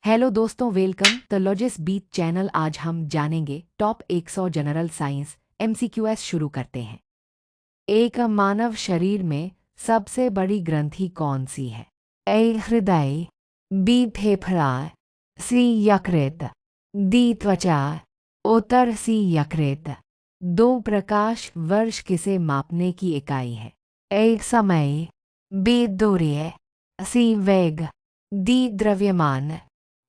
Hello दोस्तों, welcome the लॉजिस्ट beat channel. आज हम जानेंगे टॉप 100 जनरल साइंस एमसीक्यूएस। शुरू करते हैं। एक मानव शरीर में सबसे बड़ी ग्रंथि कौन सी है? ए हृदय, बी फेफड़ा, सी यकृत, डी त्वचा। उत्तर सी यकृत। दो प्रकाश वर्ष किसे मापने की इकाई है? ए समय, बी दूरी, सी वेग, डी द्रव्यमान।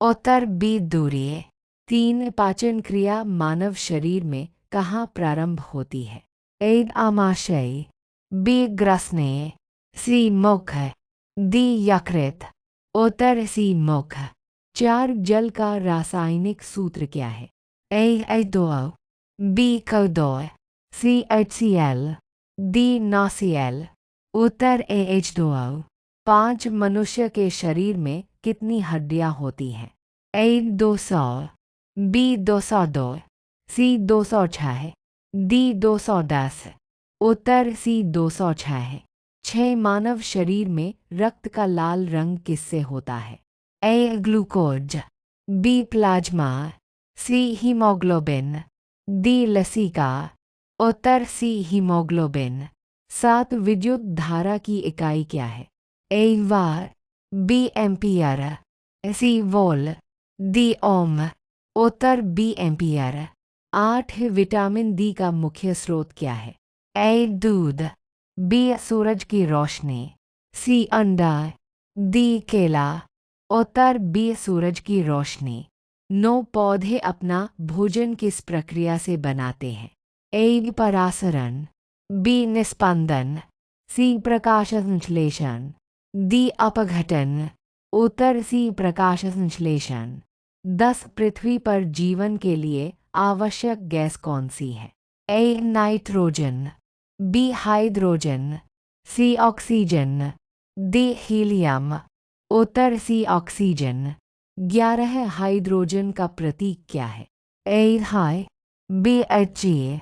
उत्तर बी दूरी। तीन पाचन क्रिया मानव शरीर में कहाँ प्रारंभ होती है? ए आमाशय, बी ग्रसने, सी मुख, डी यकृत। उत्तर सी मुख। चार जल का रासायनिक सूत्र क्या है? ए H2O, बी CO2, सी HCl, डी NaCl। उत्तर ए H2O। पांच मनुष्य के शरीर में कितनी हड्डियां होती हैं? ए 200, बी 202, सी 206, डी 210। उत्तर सी 206। छह मानव शरीर में रक्त का लाल रंग किससे होता है? ए ग्लूकोज, बी प्लाज्मा, सी हीमोग्लोबिन, डी लसीका। उत्तर सी हीमोग्लोबिन। सात विद्युत धारा की इकाई क्या है? ए वार, बी एम्पियर, सी वोल, डी ओम। उत्तर बी एम्पियर। आठ विटामिन डी का मुख्य स्रोत क्या है? ए दूध, बी सूरज की रोशनी, सी अंडा, डी केला। उत्तर बी सूरज की रोशनी। नौ पौधे अपना भोजन किस प्रक्रिया से बनाते हैं? ए परासरण, बी निस्पंदन, सी प्रकाश संश्लेषण, डी अपघटन। उत्तर सी प्रकाश संश्लेषण। 10 पृथ्वी पर जीवन के लिए आवश्यक गैस कौन सी है? A nitrogen, B hydrogen, C oxygen, D helium. उत्तर सी ऑक्सीजन। 11 हाइड्रोजन का प्रतीक क्या है? A hi, B He,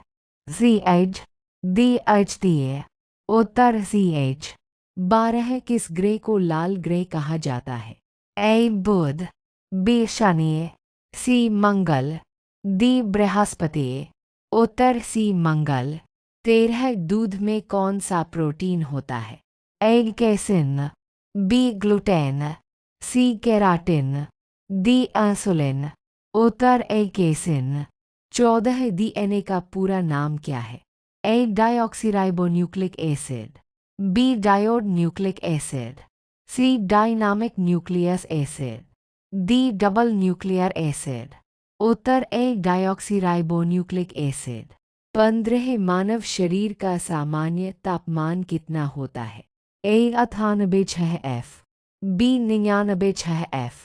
C H, D Hda। उत्तर सी एच। 12 किस ग्रह को लाल ग्रह कहा जाता है? ए बुध, बी शनि, सी मंगल, डी बृहस्पति। उत्तर सी मंगल। 13 दूध में कौन सा प्रोटीन होता है? A casein, B gluten, C keratin, D insulin. उत्तर ए कैसिन। 14 डीएनए का पूरा नाम क्या है? A deoxyribonucleic acid, B diode nucleic acid, C dynamic nucleus acid, D double nuclear acid. उत्तर ए डाइऑक्सीराइबोन्यूक्लिक एसिड। 15 मानव शरीर का सामान्य तापमान कितना होता है? A 98.6 F, B 99.6 F,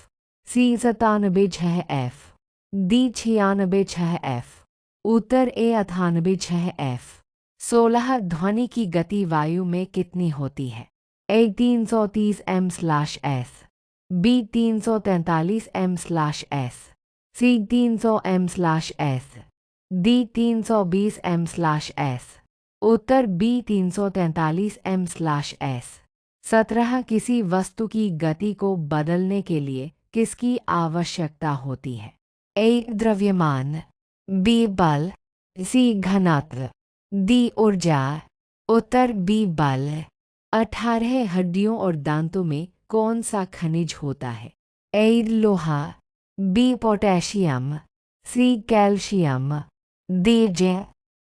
C 97.6 F, D 96.6 F। उत्तर ए 98.6 F। 16 ध्वनि की गति वायु में कितनी होती है? ए 330 m/s, बी 343 m/s, सी 300 m/s, डी 320 m/s। उत्तर बी 343 m/s। 17 किसी वस्तु की गति को बदलने के लिए किसकी आवश्यकता होती है? ए द्रव्यमान, बी बल, सी घनत्व, डी ऊर्जा। उत्तर बी बल। 18 हड्डियों और दांतों में कौन सा खनिज होता है? ए लोहा, B potassium, C calcium, D zinc.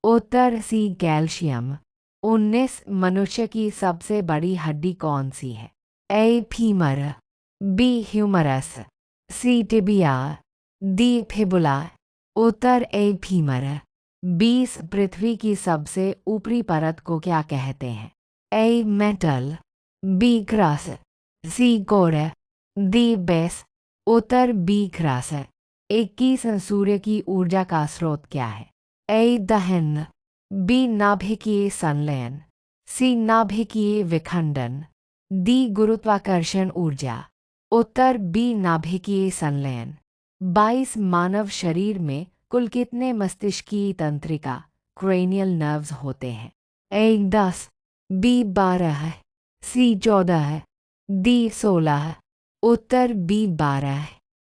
उत्तर सी कैल्शियम। 19 मनुष्य की सबसे बड़ी हड्डी कौन सी है? A femur, B humerus, C tibia, D fibula. उत्तर ए फीमर। 20 पृथ्वी की सबसे ऊपरी परत को क्या कहते हैं? A metal, B crust, C core, D base. उत्तर बी क्रस्ट। 21 सूर्य की ऊर्जा का स्रोत क्या है? ए दहन, बी नाभिकीय संलयन, सी नाभिकीय विखंडन, डी गुरुत्वाकर्षण ऊर्जा। उत्तर बी नाभिकीय संलयन। 22 मानव शरीर में कुल कितने मस्तिष्कीय तंत्रिका क्रेनियल नर्व्स होते हैं? ए 10, बी 12, सी 14, डी 16। उत्तर बी 12।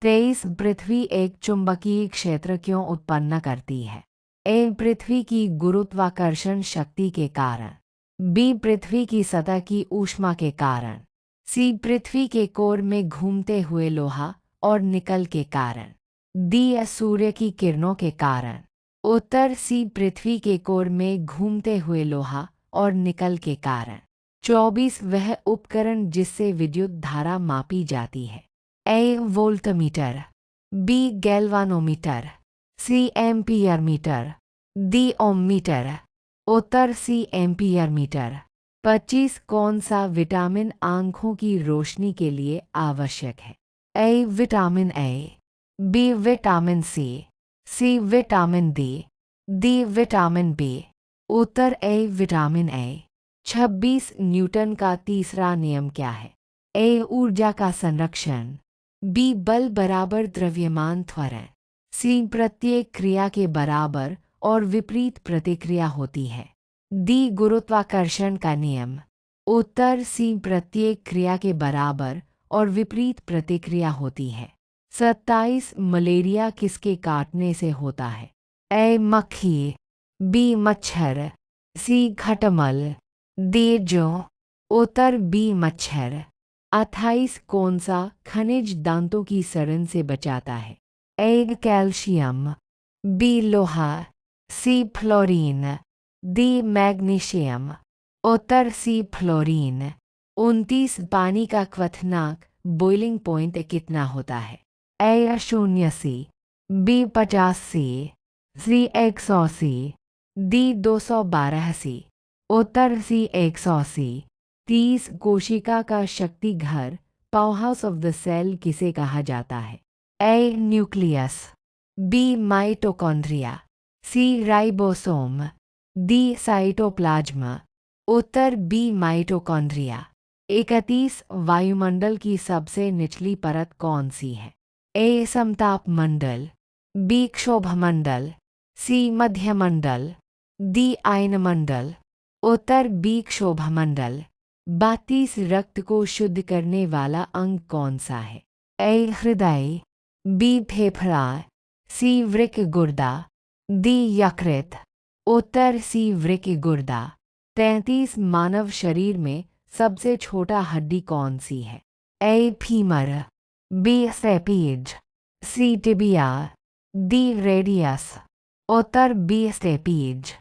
23 पृथ्वी एक चुंबकीय क्षेत्र क्यों उत्पन्न करती है? ए पृथ्वी की गुरुत्वाकर्षण शक्ति के कारण, बी पृथ्वी की सतह की ऊष्मा के कारण, सी पृथ्वी के कोर में घूमते हुए लोहा और निकल के कारण, डी सूर्य की किरणों के कारण। उत्तर सी पृथ्वी के कोर में घूमते हुए लोहा और निकल के कारण। 24 वह उपकरण जिससे विद्युत धारा मापी जाती है। ए वोल्टमीटर, बी गैल्वानोमीटर, सी एम्पियर मीटर, डी ओम मीटर। उत्तर सी एम्पियर मीटर। 25 कौन सा विटामिन आंखों की रोशनी के लिए आवश्यक है? A vitamin A, B vitamin C vitamin D vitamin B. उत्तर ए विटामिन ए। 26 न्यूटन का तीसरा नियम क्या है? ए ऊर्जा का संरक्षण, बी बल बराबर द्रव्यमान त्वरण, सी प्रत्येक क्रिया के बराबर और विपरीत प्रतिक्रिया होती है, डी गुरुत्वाकर्षण का नियम। उत्तर सी प्रत्येक क्रिया के बराबर और विपरीत प्रतिक्रिया होती है। 27 मलेरिया किसके काटने से होता है? ए मक्खी, बी मच्छर, सी खटमल, डी जौ। उत्तर बी मच्छर। 28 कौन सा खनिज दांतों की सड़न से बचाता है? ए कैल्शियम, बी लोहा, सी फ्लोरीन, डी मैग्नीशियम। उत्तर सी फ्लोरीन। 29 पानी का क्वथनांक बॉइलिंग पॉइंट कितना होता है? ए 0 बी 50 सी 100 डी 212। उत्तर सी 100। 30 कोशिका का शक्ति घर पावरहाउस ऑफ द सेल किसे कहा जाता है? ए न्यूक्लियस, बी माइटोकॉन्ड्रिया, सी राइबोसोम, डी साइटोप्लाज्म। उत्तर बी माइटोकॉन्ड्रिया। 31 वायुमंडल की सबसे निचली परत कौन सी है? ए समताप मंडल, बी क्षोभमंडल, सी मध्यमंडल, डी आयनमंडल। उत्तर बी क्षोभमंडल। 32 रक्त को शुद्ध करने वाला अंग कौन सा है? ए हृदय, बी फेफड़ा, सी वृक्क गुर्दा, डी यकृत। उत्तर सी वृक्क गुर्दा। 33 मानव शरीर में सबसे छोटा हड्डी कौन सी है? A femur, B stapes, C tibia, D radius. उत्तर बी स्टेपीज।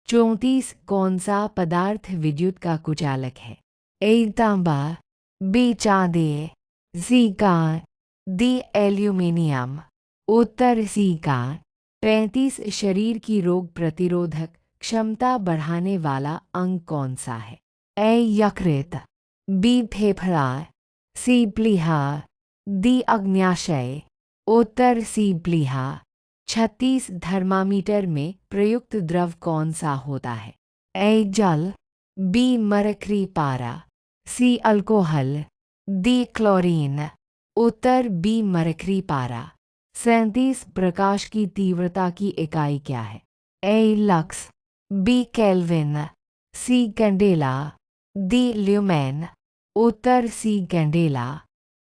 34 कौन सा पदार्थ विद्युत का कुचालक है? ए तांबा, बी चांदी, सी कांच, डी एल्यूमिनियम। उत्तर सी कांच। 35 शरीर की रोग प्रतिरोधक क्षमता बढ़ाने वाला अंग कौन सा है? ए यकृत, बी फेफड़ा, सी प्लीहा, डी अग्न्याशय। उत्तर सी प्लीहा। 36 थर्मामीटर में प्रयुक्त द्रव कौन सा होता है? ए जल, बी मरकरी पारा, सी अल्कोहल, डी क्लोरीन। उत्तर बी मरकरी पारा। 37 प्रकाश की तीव्रता की इकाई क्या है? ए लक्स, बी केल्विन, सी कैंडेला, डी ल्यूमेन। उत्तर सी कैंडेला।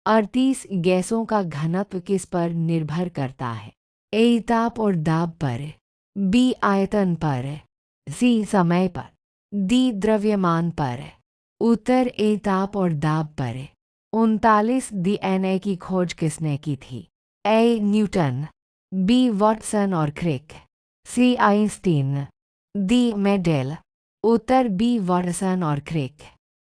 38 गैसों का घनत्व किस पर निर्भर करता है? ए ताप और दाब पर, बी आयतन पर, सी समय पर, डी द्रव्यमान पर। उत्तर ए ताप और दाब पर। 39 डीएनए की खोज किसने की थी? ए न्यूटन, बी वॉटसन और क्रिक, सी आइंस्टीन, डी मेंडेल। उत्तर बी वॉटसन और क्रिक।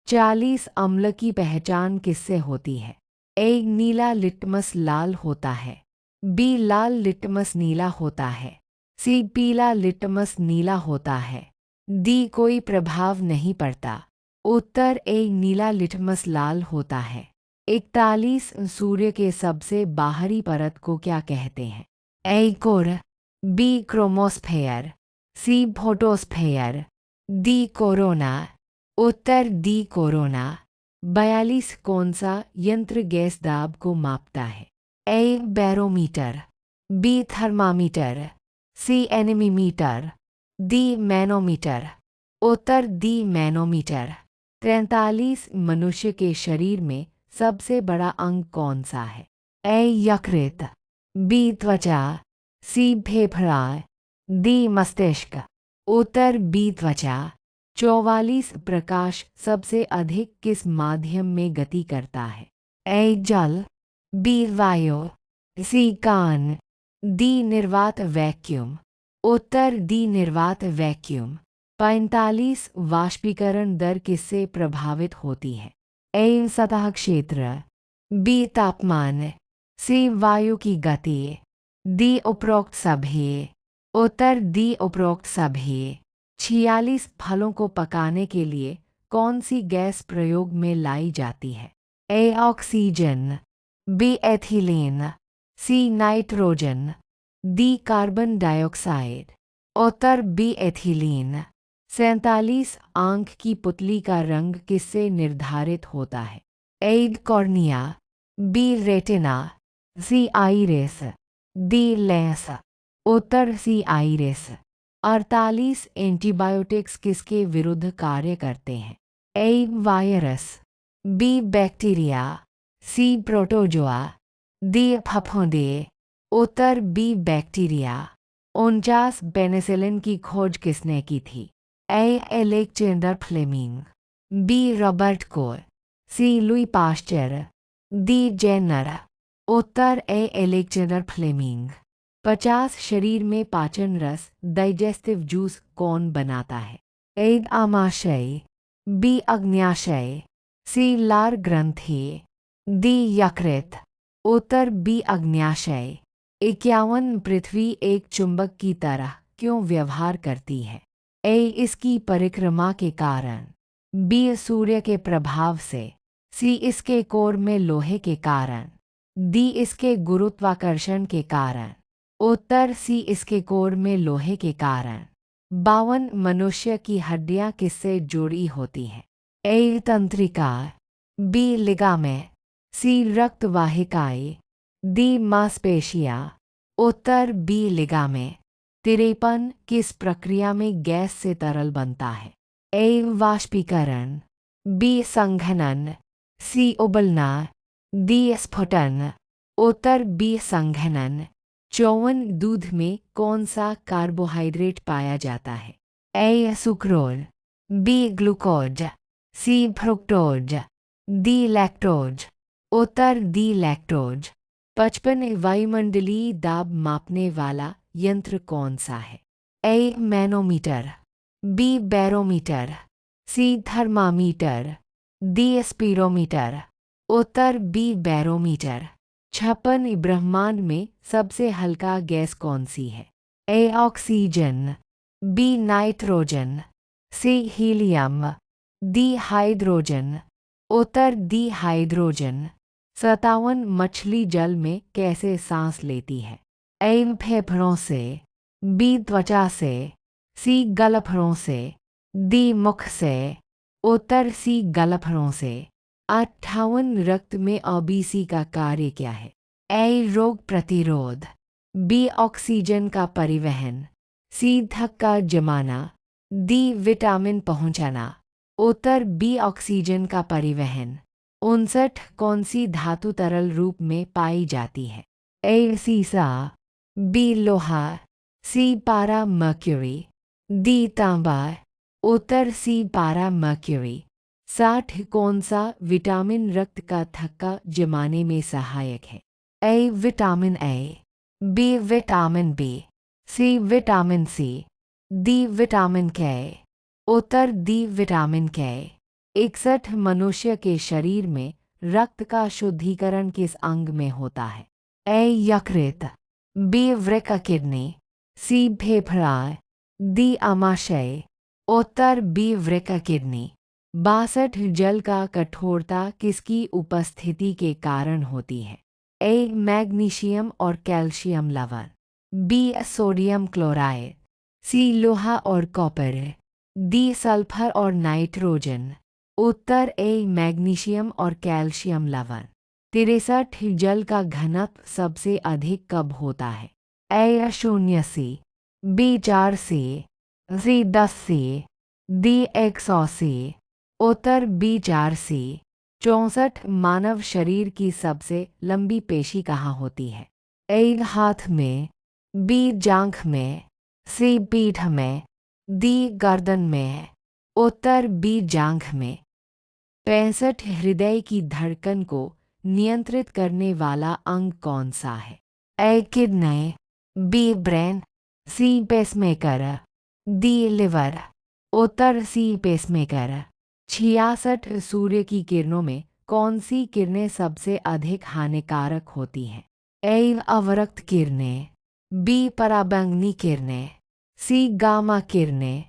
40 अम्ल की पहचान किससे होती है? ए नीला लिटमस लाल होता है, बी लाल लिटमस नीला होता है, सी पीला लिटमस नीला होता है, डी कोई प्रभाव नहीं पड़ता। उत्तर ए नीला लिटमस लाल होता है। 41 सूर्य के सबसे बाहरी परत को क्या कहते हैं? ए कोर, बी क्रोमोस्फेयर, सी फोटोस्फेयर, डी कोरोना। उत्तर डी कोरोना। 42 कौन सा यंत्र गैस दाब को मापता है? ए बैरोमीटर, बी थर्मामीटर, सी एनीमीटर, डी मैनोमीटर। उत्तर डी मैनोमीटर। 43 मनुष्य के शरीर में सबसे बड़ा अंग कौन सा है? ए यकृत, बी त्वचा, सी फेफड़ा, डी मस्तिष्क। उत्तर बी त्वचा। 44 प्रकाश सबसे अधिक किस माध्यम में गति करता है? ए जल, बी वायु, सी कान, डी निर्वात वैक्यूम। उत्तर डी निर्वात वैक्यूम। 45 वाष्पीकरण दर किससे प्रभावित होती है? ए सतह क्षेत्र, बी तापमान, सी वायु की गति, डी उपरोक्त सभी। उत्तर डी उपरोक्त सभी। 46 फलों को पकाने के लिए कौन सी गैस प्रयोग में लाई जाती है? A oxygen, B ethylene, C nitrogen, D carbon dioxide. उत्तर बी एथिलीन। 47 आंख की पुतली का रंग किससे निर्धारित होता है? ए कॉर्निया, बी रेटिना, सी आइरिस, डी लेंस। उत्तर सी आइरिस। 48 एंटीबायोटिक्स किसके विरुद्ध कार्य करते हैं? ए वायरस, बी बैक्टीरिया, सी प्रोटोजोआ, डी फफूंदी। उत्तर बी बैक्टीरिया। 49 पेनिसिलिन की खोज किसने की थी? A Alexander Fleming, B Robert Koch, C Louis Pasteur, D Jenner. उत्तर ए एलेक्जेंडर फ्लेमिंग। 50 शरीर में पाचन रस डाइजेस्टिव जूस कौन बनाता है? ए आमाशय, बी अग्न्याशय, सी लार ग्रंथि, डी यकृत। उत्तर बी अग्न्याशय। 51 पृथ्वी एक चुंबक की तरह क्यों व्यवहार करती है? ए इसकी परिक्रमा के कारण, बी सूर्य के प्रभाव से, सी इसके कोर में लोहे के कारण, डी इसके गुरुत्वाकर्षण के कारण। उत्तर सी इसके कोर में लोहे के कारण। 52 मनुष्य की हड्डियां किससे जुड़ी होती हैं? ए तंत्रिका, बी लिगामेंट, सी रक्तवाहिकाएं, डी मांसपेशियां। उत्तर बी लिगामेंट। 53 किस प्रक्रिया में गैस से तरल बनता है? ए वाष्पीकरण, बी संघनन, सी उबलना, डी स्फुटन। उत्तर बी संघनन। 54 दूध में कौन सा कार्बोहाइड्रेट पाया जाता है? A sucrose, B glucose, C fructose, D lactose. उत्तर डी लैक्टोज। 55 वायुमंडलीय दाब मापने वाला यंत्र कौन सा है? A manometer, B barometer, C thermometer, D spirometer. उत्तर बी बैरोमीटर। 56 ब्रह्मांड में सबसे हल्का गैस कौन सी है? A oxygen, B nitrogen, C helium, D hydrogen. उत्तर डी हाइड्रोजन। 57 मछली जल में कैसे सांस लेती है? ए फेफड़ों से, बी त्वचा से, सी गलफड़ों से, डी मुख से। उत्तर सी गलफड़ों से। 58 रक्त में ओबीसी का कार्य क्या है? ए रोग प्रतिरोध, बी ऑक्सीजन का परिवहन, सी धक्का जमाना, डी विटामिन पहुंचाना। उत्तर बी ऑक्सीजन का परिवहन। 59 कौन सी धातु तरल रूप में पाई जाती है? ए सीसा, बी लोहा, सी पारा मर्क्यूरी, डी तांबा। उत्तर सी पारा मर्क्यूरी। 60 कौन सा विटामिन रक्त का थक्का जमाने में सहायक है? A vitamin A, B vitamin B, C vitamin C, D vitamin K. उत्तर डी विटामिन के। 61 मनुष्य के शरीर में रक्त का शुद्धिकरण किस अंग में होता है? ए यकृत, बी वृक्क किडनी, सी फेफड़ा, डी आमाशय। उत्तर बी वृक्क किडनी। 62 जल का कठोरता किसकी उपस्थिति के कारण होती है? ए मैग्नीशियम और कैल्शियम लवण, बी सोडियम क्लोराइड, सी लोहा और कॉपर, डी सल्फर और नाइट्रोजन। उत्तर ए मैग्नीशियम और कैल्शियम लवण। 63 जल का घनत्व सबसे अधिक कब होता है? ए 0 सी, बी 4 सी, 10 सी, डी 100 सी। उत्तर बी 4 सी। 64 मानव शरीर की सबसे लंबी पेशी कहाँ होती है? ए हाथ में, बी जांघ में, सी पीठ में, डी गर्दन में। उत्तर बी जांघ में। 65 हृदय की धड़कन को नियंत्रित करने वाला अंग कौन सा है? ए किडनी, बी ब्रेन, सी पेसमेकर, डी लिवर। उत्तर सी पेसमेकर। 66 सूर्य की किरणों में कौन सी किरणें सबसे अधिक हानिकारक होती हैं? ए अवरक्त किरणें, बी पराबैंगनी किरणें, सी गामा किरणें,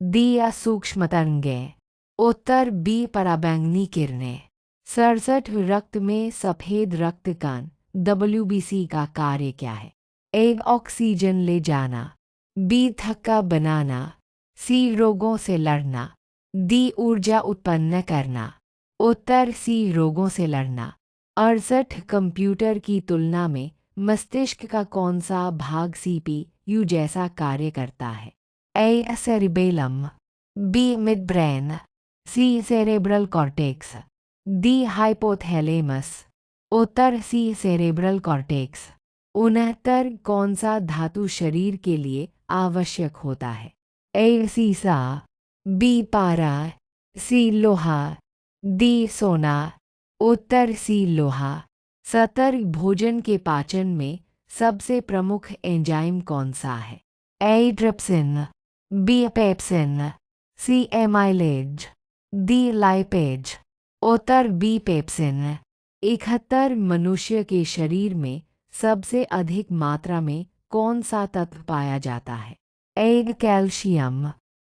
डी सूक्ष्म तरंगें। उत्तर बी पराबैंगनी किरणें। 67 रक्त में सफ़ेद रक्त कण WBC का कार्य क्या है? ए ऑक्सीजन ले जाना, बी थक्का बनाना, सी रोगों से लड़ना, डी ऊर्जा उत्पन्न करना। उत्तर सी रोगों से लड़ना। 68 कंप्यूटर की तुलना में मस्तिष्क का कौन सा भाग CPU जैसा कार्य करता है? ए सेरिबेलम, बी मिड ब्रेन, सी सेरेब्रल कॉर्टेक्स, डी हाइपोथैलेमस। उत्तर सी सेरेब्रल कॉर्टेक्स। 69 कौन सा धातु शरीर के लिए आवश्यक होता है? ए सीसा, बी पारा, सी लोहा, डी सोना। उत्तर सी लोहा। 70 भोजन के पाचन में सबसे प्रमुख एंजाइम कौन सा है? ए ट्रिप्सिन, बी पेप्सिन, सी एमाइलेज, डी लाइपेज। उत्तर बी पेप्सिन। 71 मनुष्य के शरीर में सबसे अधिक मात्रा में कौन सा तत्व पाया जाता है? ए कैल्शियम,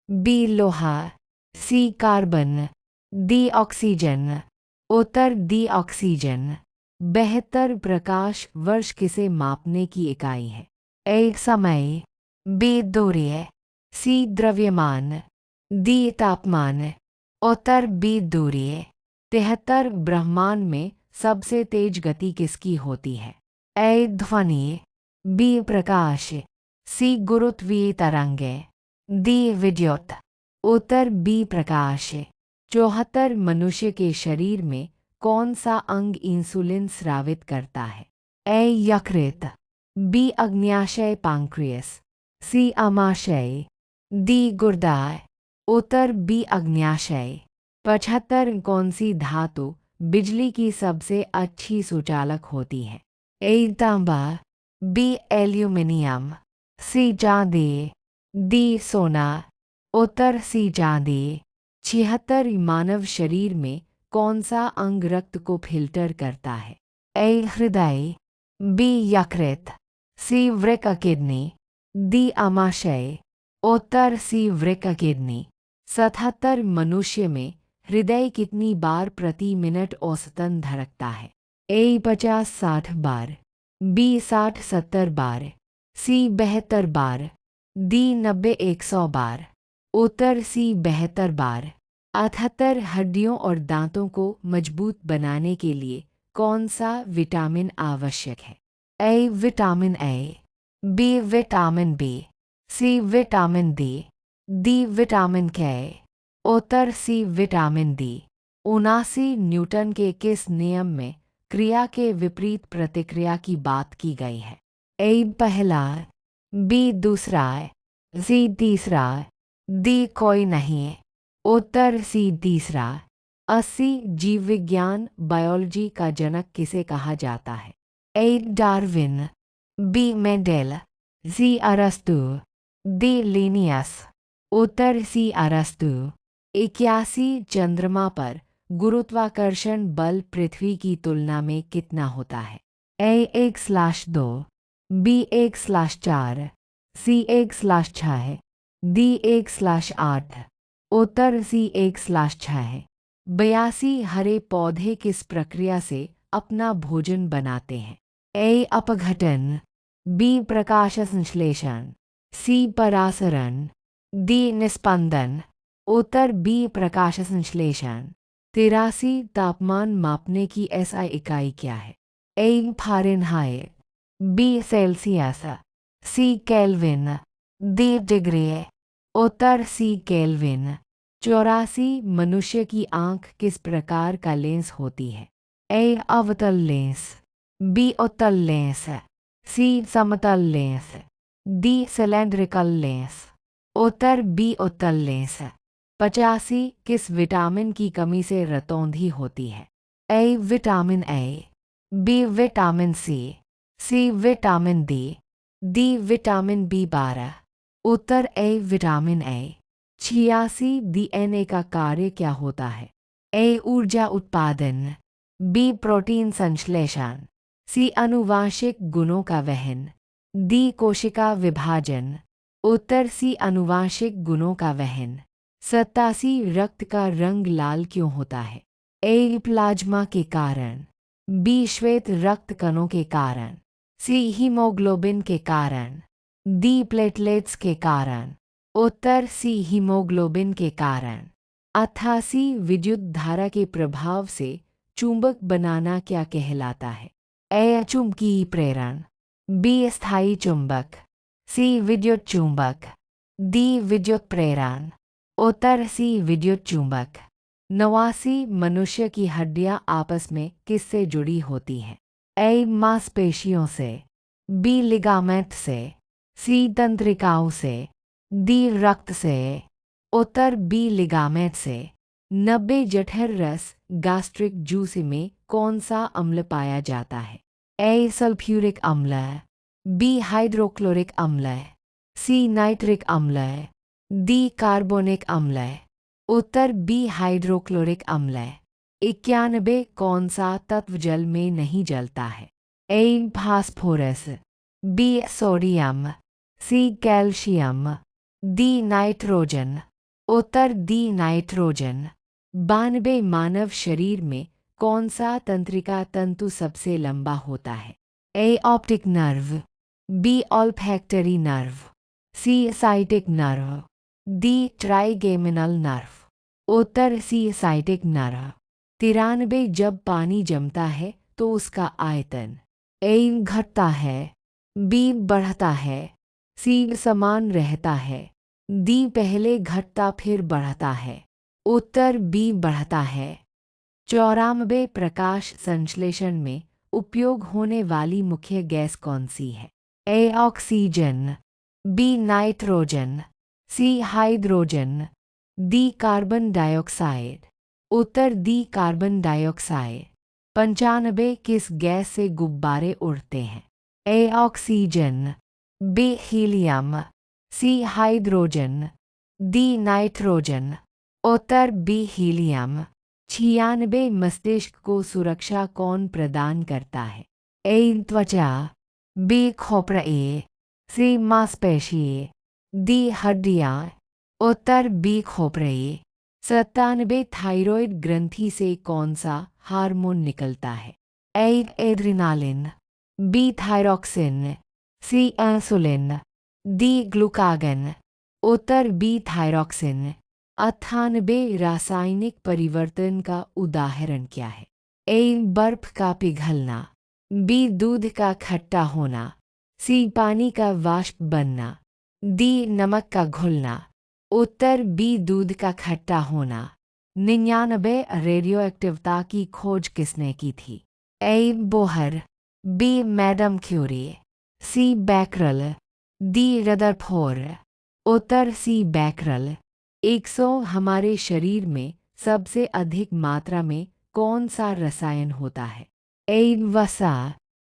बी लोहा, सी कार्बन, डी ऑक्सीजन। उत्तर डी ऑक्सीजन। 72 प्रकाश वर्ष किसे मापने की इकाई है? ए समय, बी दूरी, सी द्रव्यमान, डी तापमान। उत्तर बी दूरी। 73 ब्रह्मांड में सबसे तेज गति किसकी होती है? ए ध्वनि, बी प्रकाश, सी गुरुत्वीय तरंगे, डी विद्युत। उत्तर बी प्रकाश। 74 मनुष्य के शरीर में कौन सा अंग इंसुलिन स्रावित करता है? ए यकृत, बी अग्न्याशय पैंक्रियास, सी आमाशय, डी गुर्दा। उत्तर बी अग्न्याशय। 75 कौन सी धातु बिजली की सबसे अच्छी सुचालक होती है? ए तांबा, बी एल्यूमिनियम, सी चांदी, डी सोना। उत्तर सी चांदी। 76 मानव शरीर में कौन सा अंग रक्त को फिल्टर करता है? ए हृदय, बी यकृत, सी वृक्क किडनी, डी आमाशय। उत्तर सी वृक्क किडनी। 77 मनुष्य में हृदय कितनी बार प्रति मिनट औसतन धड़कता है? ए 50-60 बार, बी 60-70 बार, सी 72 बार, डी 90-100 बार। उत्तर सी 72 बार। 78 हड्डियों और दांतों को मजबूत बनाने के लिए कौन सा विटामिन आवश्यक है? A vitamin A, B vitamin B, C vitamin D vitamin K. उत्तर सी विटामिन डी। 79 न्यूटन के किस नियम में क्रिया के विपरीत प्रतिक्रिया की बात की गई है? ए पहला, बी दूसरा, सी तीसरा, डी कोई नहीं। उत्तर सी तीसरा। 80 जीव विज्ञान बायोलॉजी का जनक किसे कहा जाता है? ए डार्विन, बी मेंडेल, सी अरस्तु, डी लिनियस। उत्तर सी अरस्तु। 81 चंद्रमा पर गुरुत्वाकर्षण बल पृथ्वी की तुलना में कितना होता है? ए 1/2, बी 1/4, सी 1/6, डी 1/8। उत्तर सी 1/6। 82 हरे पौधे किस प्रक्रिया से अपना भोजन बनाते हैं? ए अपघटन, बी प्रकाश संश्लेषण, सी परासरण, डी निस्पंदन। उत्तर बी प्रकाश संश्लेषण। 83 तापमान मापने की SI इकाई क्या है? ए फ़ारेनहाइट, बी सेल्सियस, सी केल्विन, डी डिग्री। उत्तर सी केल्विन। 84 मनुष्य की आंख किस प्रकार का लेंस होती है? ए अवतल लेंस, बी उत्तल लेंस, सी समतल लेंस, डी सिलेंड्रिकल लेंस। उत्तर बी उत्तल लेंस। 85 किस विटामिन की कमी से रतौंधी होती है? A vitamin A, B vitamin C vitamin D vitamin बी12। उत्तर ए विटामिन ए। 86 डीएनए का कार्य क्या होता है? ए ऊर्जा उत्पादन, बी प्रोटीन संश्लेषण, सी आनुवांशिक गुणों का वहन, डी कोशिका विभाजन। उत्तर सी आनुवांशिक गुणों का वहन। 87 रक्त का रंग लाल क्यों होता है? ए प्लाज्मा के कारण, बी श्वेत रक्त कणों के कारण, सी हीमोग्लोबिन के कारण, डी प्लेटलेट्स के कारण। उत्तर सी हीमोग्लोबिन के कारण। 88 विद्युत धारा के प्रभाव से चुंबक बनाना क्या कहलाता है? ए चुंबकीय प्रेरण, बी स्थायी चुंबक, सी विद्युत चुंबक, डी विद्युत प्रेरण। उत्तर सी विद्युत चुंबक। 89 मनुष्य की हड्डियां आपस में किससे जुड़ी होती हैं? ए मांसपेशियों से, बी लिगामेंट से, सी तंत्रिकाओं से, डी रक्त से। उत्तर बी लिगामेंट से। 90 जठर रस गैस्ट्रिक जूस में कौन सा अम्ल पाया जाता है? ए सल्फ्यूरिक अम्ल, बी हाइड्रोक्लोरिक अम्ल, सी नाइट्रिक अम्ल, डी कार्बोनिक अम्ल। उत्तर बी हाइड्रोक्लोरिक अम्ल। 91 कौन सा तत्व जल में नहीं जलता है? A phosphorus, B sodium, C calcium, D nitrogen. उत्तर डी नाइट्रोजन। 92 मानव शरीर में कौन सा तंत्रिका तंतु सबसे लंबा होता है? A optic nerve, B olfactory nerve, C sciatic nerve, D trigeminal nerve. उत्तर सी साइटिक नर्व। 93 जब पानी जमता है तो उसका आयतन ए घटता है, बी बढ़ता है, सी समान रहता है, डी पहले घटता फिर बढ़ता है। उत्तर बी बढ़ता है। 94 प्रकाश संश्लेषण में उपयोग होने वाली मुख्य गैस कौन सी है? A oxygen, B nitrogen, C hydrogen, D carbon dioxide. उत्तर डी कार्बन डाइऑक्साइड। 95 किस गैस से गुब्बारे उड़ते हैं? A oxygen, B helium, C hydrogen, D nitrogen. उत्तर बी हीलियम। 96 मस्तिष्क को सुरक्षा कौन प्रदान करता है? ए त्वचा, बी खोपड़ी, सी मांसपेशी, डी हड्डियाँ। उत्तर बी खोपड़ी। 97 थायराइड ग्रंथि से कौन सा हार्मोन निकलता है? ए एड्रिनालिन, बी थायरॉक्सिन, सी इंसुलिन, डी ग्लूकागन। उत्तर बी थायरॉक्सिन। 98 रासायनिक परिवर्तन का उदाहरण क्या है? ए बर्फ का पिघलना, बी दूध का खट्टा होना, सी पानी का वाष्प बनना, डी नमक का घुलना। उत्तर बी दूध का खट्टा होना। 99 रेडियोएक्टिवता की खोज किसने की थी? ए बोहर, बी मैडम क्यूरी, सी बैकरल, डी रदरफोर्ड। उत्तर सी बैकरल। 100 हमारे शरीर में सबसे अधिक मात्रा में कौन सा रसायन होता है? ए वसा,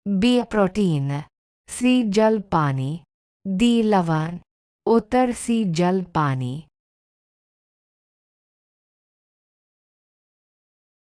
बी प्रोटीन, सी जल पानी, डी लवण। उत्तर सी जल पानी।